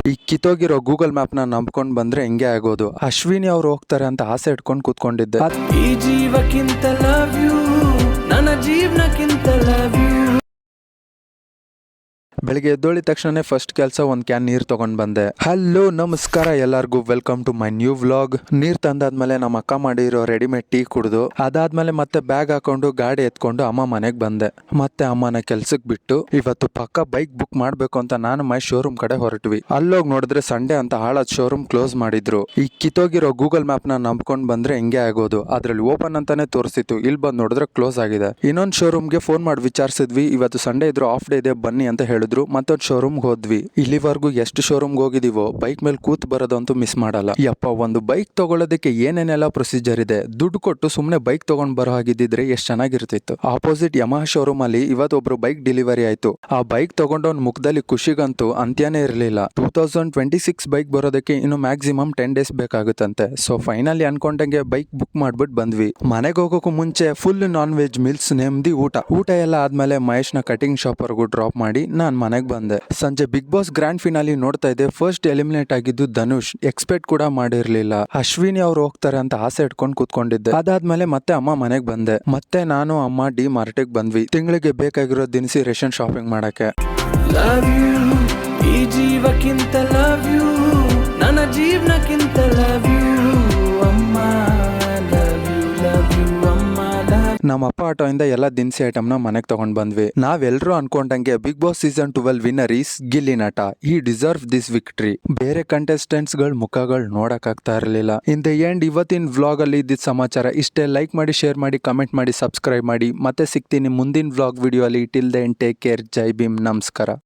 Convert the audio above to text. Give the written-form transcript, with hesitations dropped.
ಈ ಕಿತ್ತೋಗಿರೋ Google map ನ ನಂಬ್ಕೊಂಡ್ ಬಂದ್ರೆ ಹಿಂಗೆ ಆಗೋದು. ಅಶ್ವಿನಿ ಅವ್ರು ಹೋಗ್ತಾರೆ ಅಂತ ಆಸೆ ಇಟ್ಕೊಂಡು ಕೂತ್ಕೊಂಡಿದ್ದೆ. ಈ ಜೀವಕ್ಕಿಂತ ಲವ್ ಯು, ನನ್ನ ಜೀವನಕ್ಕಿಂತ ಲವ್ ಯು. ಬೆಳಿಗ್ಗೆ ಎದ್ದೋಳಿದ ತಕ್ಷಣ ಫಸ್ಟ್ ಕೆಲಸ ಒಂದು ಕ್ಯಾನ್ ನೀರು ತಗೊಂಡ್ ಬಂದೆ. ಹಲೋ ನಮಸ್ಕಾರ ಎಲ್ಲರಿಗೂ, welcome to my new vlog. ನೀರ್ ತಂದಾದ್ಮೇಲೆ ನಮ್ಮ ಅಕ್ಕ ಮಾಡಿರೋ ರೆಡಿಮೇಡ್ ಟೀ ಕುಡಿದು ಅದಾದ್ಮೇಲೆ ಮತ್ತೆ ಬ್ಯಾಗ್ ಹಾಕೊಂಡು ಗಾಡಿ ಎತ್ಕೊಂಡು ಅಮ್ಮ ಮನೆಗೆ ಬಂದೆ. ಮತ್ತೆ ಅಮ್ಮನ ಕೆಲ್ಸಕ್ಕೆ ಬಿಟ್ಟು ಇವತ್ತು ಪಕ್ಕ ಬೈಕ್ ಬುಕ್ ಮಾಡ್ಬೇಕು ಅಂತ ನಾನು ಮೈ ಶೋರೂಮ್ ಕಡೆ ಹೊರಟ್ವಿ. ಅಲ್ಲೋಗಿ ನೋಡಿದ್ರೆ ಸಂಡೇ ಅಂತ ಹಾಳಾದ ಶೋರೂಮ್ ಕ್ಲೋಸ್ ಮಾಡಿದ್ರು. ಈ ಕಿತ್ತೋಗಿರೋ ಗೂಗಲ್ ಮ್ಯಾಪ್ ನ ನಂಬ್ಕೊಂಡ್ ಬಂದ್ರೆ ಹಿಂಗೆ ಆಗೋದು. ಅದ್ರಲ್ಲಿ ಓಪನ್ ಅಂತಾನೆ ತೋರಿಸಿತ್ತು, ಇಲ್ಲಿ ಬಂದು ನೋಡಿದ್ರೆ ಕ್ಲೋಸ್ ಆಗಿದೆ. ಇನ್ನೊಂದು ಶೋರೂಮ್ಗೆ ಫೋನ್ ಮಾಡಿ ವಿಚಾರಿಸಿದ್ವಿ, ಇವತ್ತು ಸಂಡೇ ಇದ್ರು ಆಫ್ ಡೇ ಇದೆ ಬನ್ನಿ ಅಂತ ಹೇಳಿದ್ರು. ಮತ್ತೊಂದು ಶೋರೂಮ್ಗೆ ಹೋದ್ವಿ. ಇಲ್ಲಿವರೆಗೂ ಎಷ್ಟು ಶೋರೂಮ್ಗೆ ಹೋಗಿದೀವೋ ಬೈಕ್ ಮೇಲೆ ಕೂತ್ ಬರೋದಂತೂ ಮಿಸ್ ಮಾಡಲ್ಲ. ಯಪ್ಪ, ಒಂದು ಬೈಕ್ ತಗೊಳ್ಳೋದಕ್ಕೆ ಏನೇನೆಲ್ಲ ಪ್ರೊಸೀಜರ್ ಇದೆ. ದುಡ್ಡು ಕೊಟ್ಟು ಸುಮ್ನೆ ಬೈಕ್ ತಗೊಂಡ್ ಬರೋ ಹಾಗಿದ್ದಿದ್ರೆ ಎಷ್ಟು ಚೆನ್ನಾಗಿರ್ತಿತ್ತು. ಆಪೋಸಿಟ್ ಯಮಹ ಶೋರೂಮ್ ಅಲ್ಲಿ ಇವತ್ತೊಬ್ರು ಬೈಕ್ ಡೆಲಿವರಿ ಆಯ್ತು. ಆ ಬೈಕ್ ತಗೊಂಡವ್ನ ಮುಖದಲ್ಲಿ ಖುಷಿಗಂತೂ ಅಂತ್ಯನೇ ಇರಲಿಲ್ಲ. 2026 ಬೈಕ್ ಬರೋದಕ್ಕೆ ಇನ್ನು ಮ್ಯಾಕ್ಸಿಮಮ್ 10 ಡೇಸ್ ಬೇಕಾಗುತ್ತಂತೆ. ಸೊ ಫೈನಲಿ ಅನ್ಕೊಂಡಂಗೆ ಬೈಕ್ ಬುಕ್ ಮಾಡ್ಬಿಟ್ಟು ಬಂದ್ವಿ. ಮನೆಗೆ ಹೋಗೋಕ್ಕೂ ಮುಂಚೆ ಫುಲ್ ನಾನ್ ವೆಜ್ ಮೀಲ್ಸ್, ನೆಮ್ಮದಿ ಊಟ ಎಲ್ಲ ಆದ್ಮೇಲೆ ಮಹೇಶ್ ನ ಕಟಿಂಗ್ ಶಾಪ್ ವರೆಗೂ ಡ್ರಾಪ್ ಮಾಡಿ ನಾನ್ ಮನೆಗೆ ಬಂದೆ. ಸಂಜೆ ಬಿಗ್ ಬಾಸ್ ಗ್ರ್ಯಾಂಡ್ ಫಿನಾಲಿ ನೋಡ್ತಾ ಇದ್ದೆ. ಫಸ್ಟ್ ಎಲಿಮಿನೇಟ್ ಆಗಿದ್ದು ಧನುಷ್. ಎಕ್ಸ್ಪೆಕ್ಟ್ ಕೂಡ ಮಾಡಿರ್ಲಿಲ್ಲ. ಅಶ್ವಿನಿ ಅವ್ರು ಹೋಗ್ತಾರೆ ಅಂತ ಆಸೆ ಇಟ್ಕೊಂಡು ಕೂತ್ಕೊಂಡಿದ್ದೆ. ಅದಾದ್ಮೇಲೆ ಮತ್ತೆ ಅಮ್ಮ ಮನೆಗೆ ಬಂದೆ. ಮತ್ತೆ ನಾನು ಅಮ್ಮ ಡಿ ಮಾರ್ಟಿಗೆ ಬಂದ್ವಿ. ತಿಂಗಳಿಗೆ ಬೇಕಾಗಿರೋ ದಿನಸಿ ರೇಷನ್ ಶಾಪಿಂಗ್ ಮಾಡಕ್ಕೆ. ಲವ್ ಯು, ಈ ಜೀವಕ್ಕಿಂತ ಲವ್ ಯು, ನನ್ನ ಜೀವನಕ್ಕಿಂತ ಲವ್ ಯು ಅಮ್ಮ. ಲವ್ ಯು ಲವ್ ಯು ಅಮ್ಮ. ನಮ್ಮ ಅಪ್ಪ ಆಟೋಯಿಂದ ಎಲ್ಲ ದಿನಸಿ ಐಟಮ್ ನ ಮನೆಗೆ ತಗೊಂಡ್ ಬಂದ್ವಿ. ನಾವೆಲ್ಲರೂ ಅನ್ಕೊಂಡಂಗೆ Bigg Boss season 12 winner is Gilli Nata. He deserve this victory. ಬೇರೆ ಕಂಟೆಸ್ಟೆಂಟ್ಸ್ ಗಳ ಮುಖಗಳು ನೋಡಕ್ ಆಗ್ತಾ ಇರಲಿಲ್ಲ. ಇನ್ ದ ಎಂಡ್ ಇವತ್ತಿನ ವ್ಲಾಗ್ ಅಲ್ಲಿ ಇದ್ದಿದ್ದ ಸಮಾಚಾರ ಇಷ್ಟೇ. ಲೈಕ್ ಮಾಡಿ, ಶೇರ್ ಮಾಡಿ, ಕಮೆಂಟ್ ಮಾಡಿ, ಸಬ್ಸ್ಕ್ರೈಬ್ ಮಾಡಿ. ಮತ್ತೆ ಸಿಗ್ತೀನಿ ಮುಂದಿನ ವ್ಲಾಗ್ ವಿಡಿಯೋ ಅಲ್ಲಿ. Till then take care. ಜೈ ಭೀಮ್, ನಮಸ್ಕಾರ.